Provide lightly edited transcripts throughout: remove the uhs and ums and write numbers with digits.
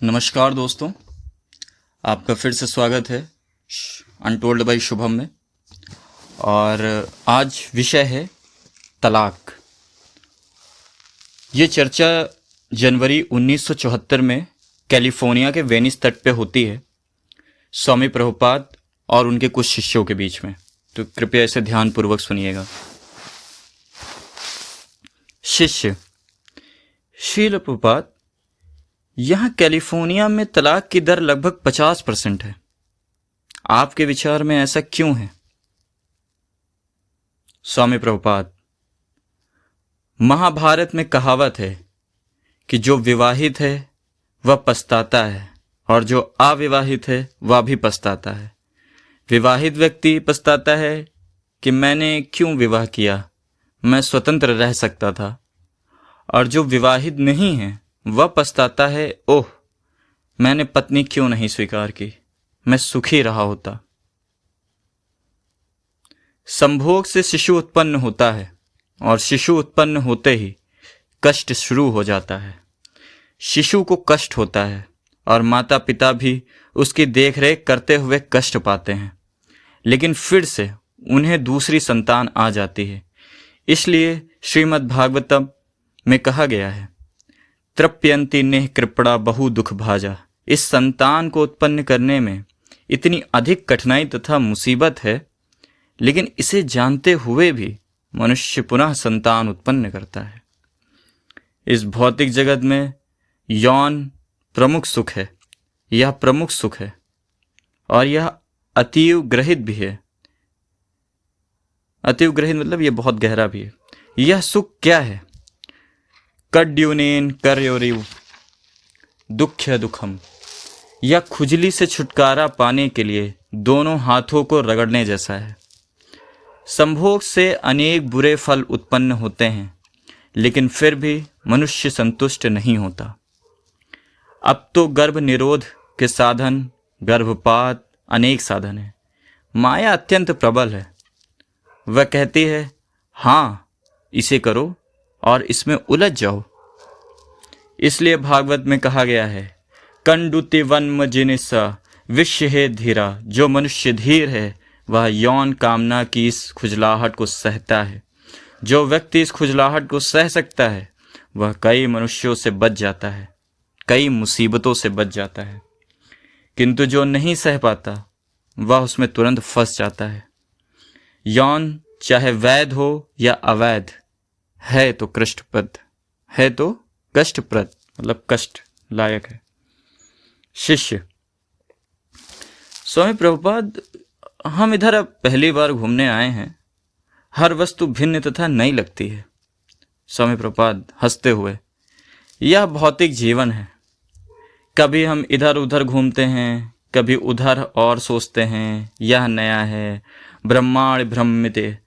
नमस्कार दोस्तों, आपका फिर से स्वागत है अनटोल्ड बाई शुभम में। और आज विषय है तलाक। ये चर्चा जनवरी 1974 में कैलिफोर्निया के वेनिस तट पे होती है, स्वामी प्रभुपाद और उनके कुछ शिष्यों के बीच में। तो कृपया इसे ध्यानपूर्वक सुनिएगा। शिष्य: श्रील प्रभुपाद, यहाँ कैलिफोर्निया में तलाक की दर लगभग 50% है। आपके विचार में ऐसा क्यों है? स्वामी प्रभुपाद: महाभारत में कहावत है कि जो विवाहित है वह पछताता है और जो अविवाहित है वह भी पछताता है। विवाहित व्यक्ति पछताता है कि मैंने क्यों विवाह किया, मैं स्वतंत्र रह सकता था। और जो विवाहित नहीं है वह पछताता है, ओह, मैंने पत्नी क्यों नहीं स्वीकार की, मैं सुखी रहा होता। संभोग से शिशु उत्पन्न होता है और शिशु उत्पन्न होते ही कष्ट शुरू हो जाता है। शिशु को कष्ट होता है और माता पिता भी उसकी देखरेख करते हुए कष्ट पाते हैं, लेकिन फिर से उन्हें दूसरी संतान आ जाती है। इसलिए श्रीमद् भागवतम में कहा गया है, तृप्यंती नेह कृपड़ा बहु दुख भाजा। इस संतान को उत्पन्न करने में इतनी अधिक कठिनाई तथा मुसीबत है, लेकिन इसे जानते हुए भी मनुष्य पुनः संतान उत्पन्न करता है। इस भौतिक जगत में यौन प्रमुख सुख है, यह प्रमुख सुख है और यह अतीव ग्रहित भी है। अतीव ग्रहित मतलब यह बहुत गहरा भी है। यह सुख क्या है? कड्यूनेन करयोरिव दुख्य दुखम। यह खुजली से छुटकारा पाने के लिए दोनों हाथों को रगड़ने जैसा है। संभोग से अनेक बुरे फल उत्पन्न होते हैं, लेकिन फिर भी मनुष्य संतुष्ट नहीं होता। अब तो गर्भ निरोध के साधन, गर्भपात, अनेक साधन हैं। माया अत्यंत प्रबल है। वह कहती है, हाँ, इसे करो और इसमें उलझ जाओ। इसलिए भागवत में कहा गया है, कंडुति वन्म जिनिसा विश्व है धीरा। जो मनुष्य धीर है वह यौन कामना की इस खुजलाहट को सहता है। जो व्यक्ति इस खुजलाहट को सह सकता है वह कई मनुष्यों से बच जाता है, कई मुसीबतों से बच जाता है। किंतु जो नहीं सह पाता वह उसमें तुरंत फंस जाता है। यौन चाहे वैध हो या अवैध है तो कष्टप्रद है, तो कष्टप्रद मतलब कष्ट लायक है। शिष्य: स्वामी प्रभुपाद, हम इधर अब पहली बार घूमने आए हैं। हर वस्तु भिन्न तथा नई लगती है। स्वामी प्रभुपाद हंसते हुए: यह भौतिक जीवन है। कभी हम इधर उधर घूमते हैं, कभी उधर और सोचते हैं यह नया है। ब्रह्मांड भ्रमिते,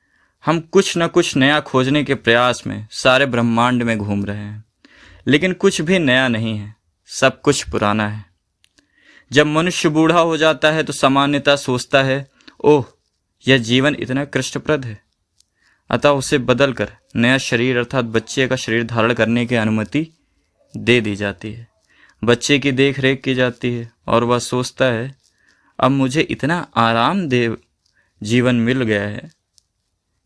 हम कुछ न कुछ नया खोजने के प्रयास में सारे ब्रह्मांड में घूम रहे हैं, लेकिन कुछ भी नया नहीं है, सब कुछ पुराना है। जब मनुष्य बूढ़ा हो जाता है तो सामान्यतः सोचता है, ओह, यह जीवन इतना कष्टप्रद है। अतः उसे बदलकर नया शरीर अर्थात बच्चे का शरीर धारण करने की अनुमति दे दी जाती है। बच्चे की देख रेख की जाती है और वह सोचता है, अब मुझे इतना आरामदेह जीवन मिल गया है।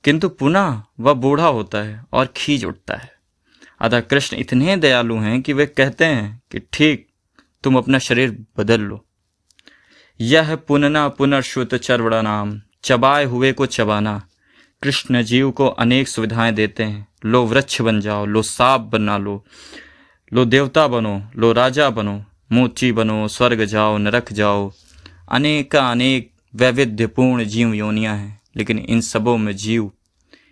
किंतु पुनः वह बूढ़ा होता है और खींच उठता है। अतः कृष्ण इतने दयालु हैं कि वे कहते हैं कि ठीक, तुम अपना शरीर बदल लो। यह पुनना पुनर्श्रुत चर्वड़ा नाम, चबाए हुए को चबाना। कृष्ण जीव को अनेक सुविधाएं देते हैं। लो वृक्ष बन जाओ, लो सांप बना लो, लो देवता बनो, लो राजा बनो, मोची बनो, स्वर्ग जाओ, नरक जाओ। अनेक वैविध्यपूर्ण जीव योनियां हैं, लेकिन इन सबों में जीव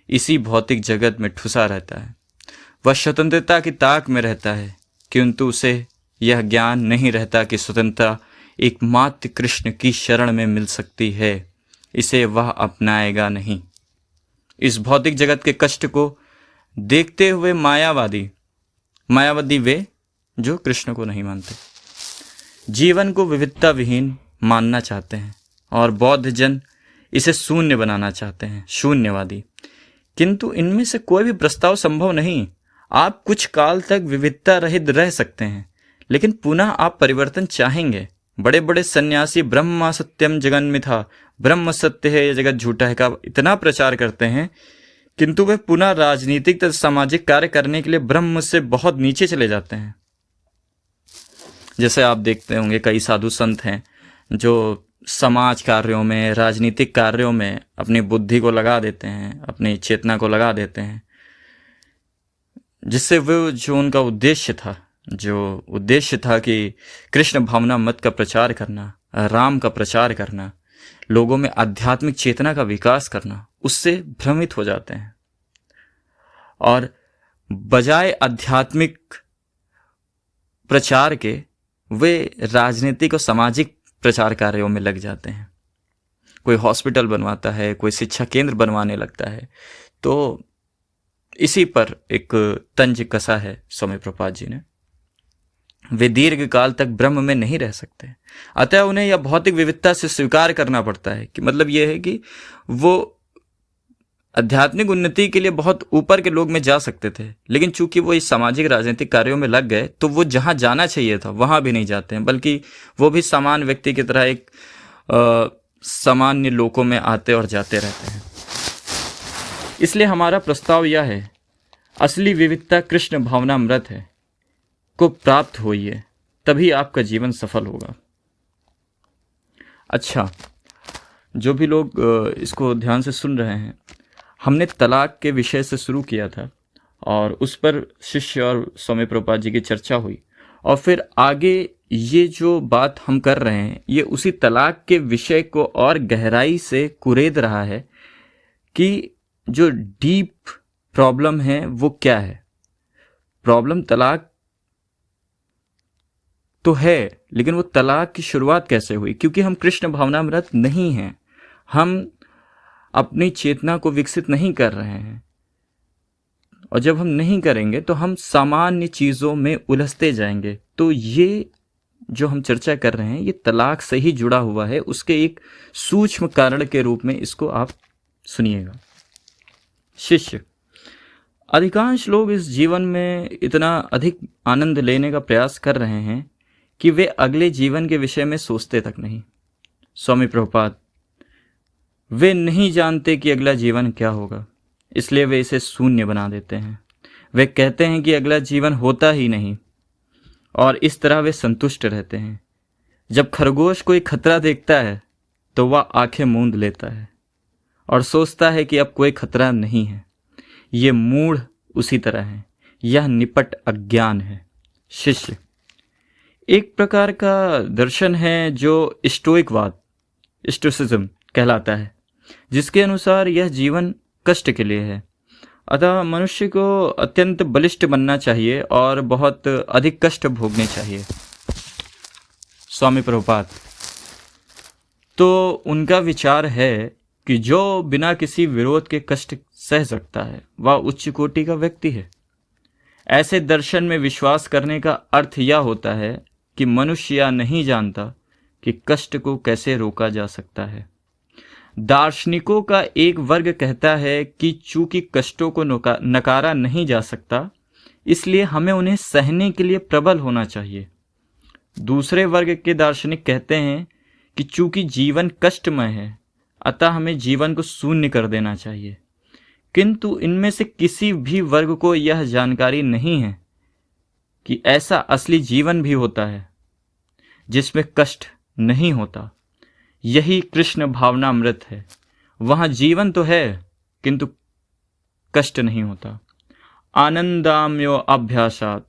इसी भौतिक जगत में ठुसा रहता है। वह स्वतंत्रता की ताक में रहता है, किंतु उसे यह ज्ञान नहीं रहता कि स्वतंत्रता एकमात्र कृष्ण की शरण में मिल सकती है। इसे वह अपनाएगा नहीं। इस भौतिक जगत के कष्ट को देखते हुए मायावादी वे जो कृष्ण को नहीं मानते, जीवन को विविधता विहीन मानना चाहते हैं और बौद्ध जन इसे शून्य बनाना चाहते हैं, शून्यवादी। किंतु इनमें से कोई भी प्रस्ताव संभव नहीं। आप कुछ काल तक विविधता रहित रह सकते हैं, लेकिन पुनः आप परिवर्तन चाहेंगे। बड़े बड़े सन्यासी ब्रह्म सत्यम जगन मिथ्या, ब्रह्म सत्य है ये जगत झूठा है का इतना प्रचार करते हैं, किंतु वे पुनः राजनीतिक तथा सामाजिक कार्य करने के लिए ब्रह्म से बहुत नीचे चले जाते हैं। जैसे आप देखते होंगे कई साधु संत हैं जो समाज कार्यों में, राजनीतिक कार्यों में अपनी बुद्धि को लगा देते हैं, अपनी चेतना को लगा देते हैं, जिससे वो जो उनका उद्देश्य था कि कृष्ण भावना मत का प्रचार करना, राम का प्रचार करना, लोगों में आध्यात्मिक चेतना का विकास करना, उससे भ्रमित हो जाते हैं और बजाय आध्यात्मिक प्रचार के वे राजनीतिक और सामाजिक प्रचार कार्यों में लग जाते हैं। कोई हॉस्पिटल बनवाता है, कोई शिक्षा केंद्र बनवाने लगता है। तो इसी पर एक तंज कसा है स्वामी प्रभुपाद जी ने। वे दीर्घ काल तक ब्रह्म में नहीं रह सकते, अतः उन्हें यह भौतिक विविधता से स्वीकार करना पड़ता है कि मतलब यह है कि वो आध्यात्मिक उन्नति के लिए बहुत ऊपर के लोग में जा सकते थे, लेकिन चूंकि वो इस सामाजिक राजनीतिक कार्यों में लग गए तो वो जहां जाना चाहिए था वहां भी नहीं जाते हैं, बल्कि वो भी सामान्य व्यक्ति की तरह एक सामान्य लोकों में आते और जाते रहते हैं। इसलिए हमारा प्रस्ताव यह है, असली विविधता कृष्ण भावनामृत है को प्राप्त होइए, तभी आपका जीवन सफल होगा। अच्छा, जो भी लोग इसको ध्यान से सुन रहे हैं, हमने तलाक के विषय से शुरू किया था और उस पर शिष्य और स्वामी प्रभुपाद जी की चर्चा हुई, और फिर आगे ये जो बात हम कर रहे हैं ये उसी तलाक के विषय को और गहराई से कुरेद रहा है कि जो डीप प्रॉब्लम है वो क्या है। प्रॉब्लम तलाक तो है, लेकिन वो तलाक की शुरुआत कैसे हुई? क्योंकि हम कृष्ण भावनामृत नहीं हैं, हम अपनी चेतना को विकसित नहीं कर रहे हैं, और जब हम नहीं करेंगे तो हम सामान्य चीज़ों में उलझते जाएंगे। तो ये जो हम चर्चा कर रहे हैं ये तलाक से ही जुड़ा हुआ है, उसके एक सूक्ष्म कारण के रूप में इसको आप सुनिएगा। शिष्य, अधिकांश लोग इस जीवन में इतना अधिक आनंद लेने का प्रयास कर रहे हैं कि वे अगले जीवन के विषय में सोचते तक नहीं। स्वामी प्रभुपाद, वे नहीं जानते कि अगला जीवन क्या होगा, इसलिए वे इसे शून्य बना देते हैं। वे कहते हैं कि अगला जीवन होता ही नहीं, और इस तरह वे संतुष्ट रहते हैं। जब खरगोश कोई खतरा देखता है तो वह आंखें मूंद लेता है और सोचता है कि अब कोई खतरा नहीं है। ये मूढ़ उसी तरह है, यह निपट अज्ञान है। शिष्य, एक प्रकार का दर्शन है जो स्टोइकवाद, स्टोइसिज्म कहलाता है, जिसके अनुसार यह जीवन कष्ट के लिए है, अतः मनुष्य को अत्यंत बलिष्ठ बनना चाहिए और बहुत अधिक कष्ट भोगने चाहिए। स्वामी प्रभुपाद, तो उनका विचार है कि जो बिना किसी विरोध के कष्ट सह सकता है वह उच्च कोटि का व्यक्ति है। ऐसे दर्शन में विश्वास करने का अर्थ यह होता है कि मनुष्य यह नहीं जानता कि कष्ट को कैसे रोका जा सकता है। दार्शनिकों का एक वर्ग कहता है कि चूंकि कष्टों को नकारा नहीं जा सकता, इसलिए हमें उन्हें सहने के लिए प्रबल होना चाहिए। दूसरे वर्ग के दार्शनिक कहते हैं कि चूंकि जीवन कष्टमय है, अतः हमें जीवन को शून्य कर देना चाहिए। किंतु इनमें से किसी भी वर्ग को यह जानकारी नहीं है कि ऐसा असली जीवन भी होता है जिसमें कष्ट नहीं होता। यही कृष्ण भावनामृत है। वहाँ जीवन तो है किंतु कष्ट नहीं होता। आनंदाम्यो अभ्यासात,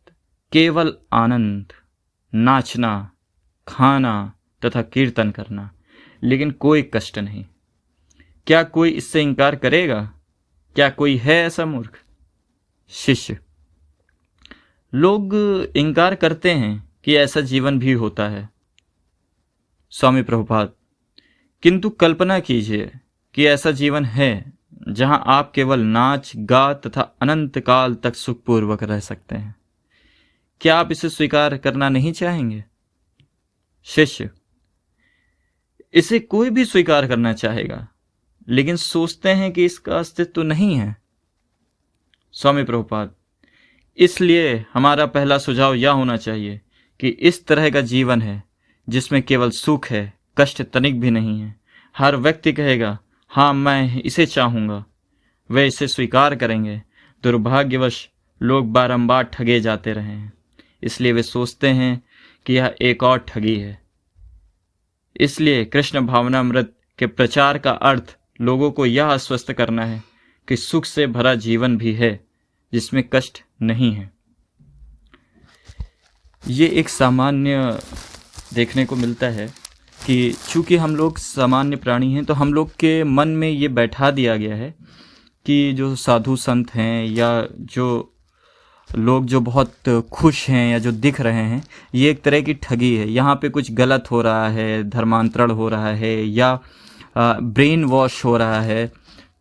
केवल आनंद, नाचना, खाना तथा कीर्तन करना, लेकिन कोई कष्ट नहीं। क्या कोई इससे इनकार करेगा? क्या कोई है ऐसा मूर्ख? शिष्य, लोग इनकार करते हैं कि ऐसा जीवन भी होता है। स्वामी प्रभुपाद, किंतु कल्पना कीजिए कि ऐसा जीवन है जहां आप केवल नाच गा तथा अनंत काल तक सुखपूर्वक रह सकते हैं। क्या आप इसे स्वीकार करना नहीं चाहेंगे? शिष्य, इसे कोई भी स्वीकार करना चाहेगा, लेकिन सोचते हैं कि इसका अस्तित्व नहीं है। स्वामी प्रभुपाद, इसलिए हमारा पहला सुझाव यह होना चाहिए कि इस तरह का जीवन है जिसमें केवल सुख है, कष्ट तनिक भी नहीं है। हर व्यक्ति कहेगा हाँ मैं इसे चाहूँगा, वे इसे स्वीकार करेंगे। दुर्भाग्यवश लोग बारंबार ठगे जाते रहे हैं, इसलिए वे सोचते हैं कि यह एक और ठगी है। इसलिए कृष्ण भावनामृत के प्रचार का अर्थ लोगों को यह आश्वस्त करना है कि सुख से भरा जीवन भी है जिसमें कष्ट नहीं है। ये एक सामान्य देखने को मिलता है कि चूंकि हम लोग सामान्य प्राणी हैं तो हम लोग के मन में ये बैठा दिया गया है कि जो साधु संत हैं या जो लोग जो बहुत खुश हैं या जो दिख रहे हैं, ये एक तरह की ठगी है। यहाँ पे कुछ गलत हो रहा है, धर्मांतरण हो रहा है या ब्रेन वॉश हो रहा है।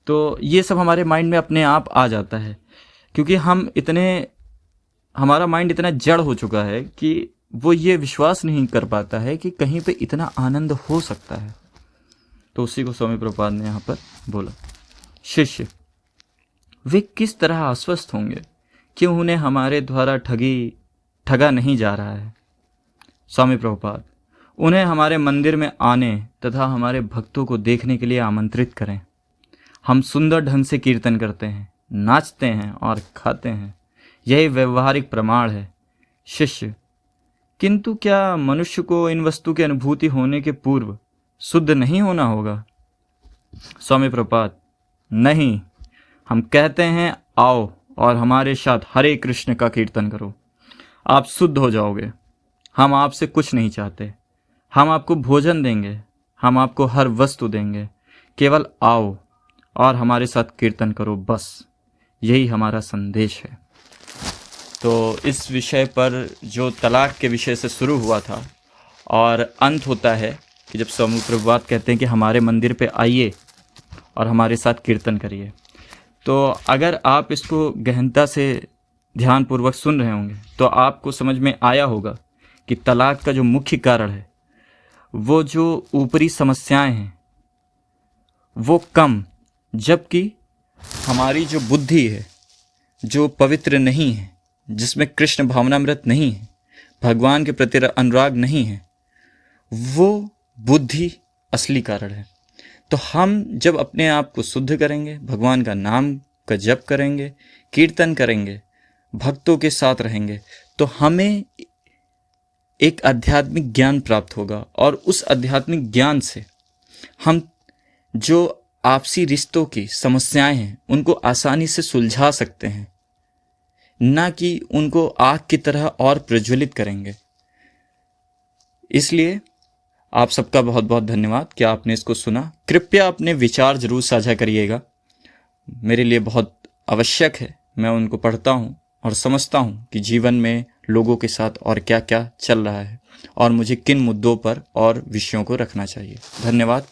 तो ये सब हमारे माइंड में अपने आप आ जाता है, क्योंकि हमारा माइंड इतना जड़ हो चुका है कि वो ये विश्वास नहीं कर पाता है कि कहीं पे इतना आनंद हो सकता है। तो उसी को स्वामी प्रभुपाद ने यहाँ पर बोला, शिष्य वे किस तरह आश्वस्त होंगे, क्यों उन्हें हमारे द्वारा ठगा नहीं जा रहा है। स्वामी प्रभुपाद, उन्हें हमारे मंदिर में आने तथा हमारे भक्तों को देखने के लिए आमंत्रित करें। हम सुंदर ढंग से कीर्तन करते हैं, नाचते हैं और खाते हैं, यही व्यवहारिक प्रमाण है। शिष्य, किंतु क्या मनुष्य को इन वस्तु की अनुभूति होने के पूर्व शुद्ध नहीं होना होगा। स्वामी प्रभुपाद, नहीं, हम कहते हैं आओ और हमारे साथ हरे कृष्ण का कीर्तन करो, आप शुद्ध हो जाओगे। हम आपसे कुछ नहीं चाहते, हम आपको भोजन देंगे, हम आपको हर वस्तु देंगे, केवल आओ और हमारे साथ कीर्तन करो, बस यही हमारा संदेश है। तो इस विषय पर जो तलाक के विषय से शुरू हुआ था और अंत होता है कि जब स्वामी प्रभुपाद कहते हैं कि हमारे मंदिर पे आइए और हमारे साथ कीर्तन करिए। तो अगर आप इसको गहनता से ध्यानपूर्वक सुन रहे होंगे तो आपको समझ में आया होगा कि तलाक का जो मुख्य कारण है, वो जो ऊपरी समस्याएं हैं वो कम, जबकि हमारी जो बुद्धि है जो पवित्र नहीं है, जिसमें कृष्ण भावनामृत नहीं है, भगवान के प्रति अनुराग नहीं है, वो बुद्धि असली कारण है। तो हम जब अपने आप को शुद्ध करेंगे, भगवान का नाम का जप करेंगे, कीर्तन करेंगे, भक्तों के साथ रहेंगे, तो हमें एक आध्यात्मिक ज्ञान प्राप्त होगा और उस आध्यात्मिक ज्ञान से हम जो आपसी रिश्तों की समस्याएं हैं उनको आसानी से सुलझा सकते हैं, ना कि उनको आग की तरह और प्रज्वलित करेंगे। इसलिए आप सबका बहुत बहुत धन्यवाद कि आपने इसको सुना। कृपया अपने विचार जरूर साझा करिएगा, मेरे लिए बहुत आवश्यक है। मैं उनको पढ़ता हूँ और समझता हूँ कि जीवन में लोगों के साथ और क्या क्या चल रहा है और मुझे किन मुद्दों पर और विषयों को रखना चाहिए। धन्यवाद।